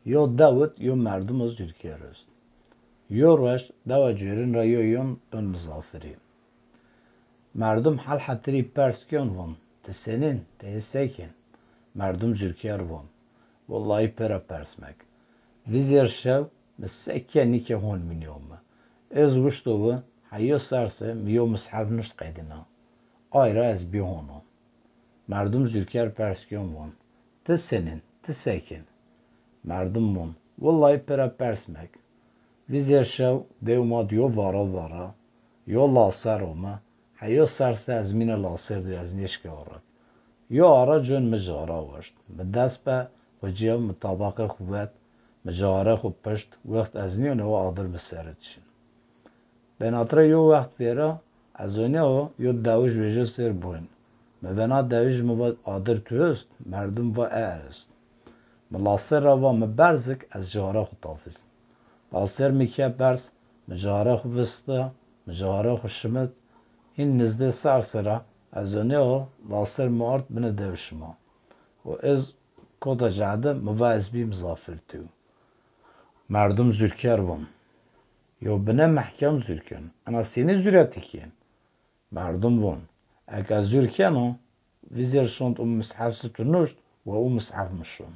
Yo Davut yo merdum az Türkiye است. Yo روش دوا جیرن را یون اون مسافری. مردم حال حتری پرس کن وان. تسنین تهسکن. مردم Türkiye وان. Vallahi pera persmek. Vizyer şev مسکه نیکه هون منیومه. از وشتوه حیو سرسه میو مسحب نشت قیدنا. آیرا از بیهونو. مردم Türkiye پرسکن وان. تسنین تسکن. مردم وان. Vallahi pera persmek. Vizyer şev devmat yo vara. Yo laser olma. Hayo serse az mine laser di az neşke orak. Yo ara cön mecara vaşt. Bedest be veciyev mutabaka kuvvet. Mecara xu pişt. Vakt az niyo neva adır beseretşin. Benatra yo vakt vera az önce o yo davuş veje ser boyun. Mevena davuş meva adır tüyüst. Merdum va est. Laser va meberzik az jara xu tafiz. Laser mikye bers. Mecara xu vesta. Mecara xu şimet. این نزده سرسره از آنها لاستر مارد بنا دوشما و از کدا جعده مواز بی مزافر تو مردم زرکر وان یا بنا محکم زرکن انا سینی زرتی کن مردم وان اگه زرکنو ویزر شوند مسحف ستونشت و او مسحف مشون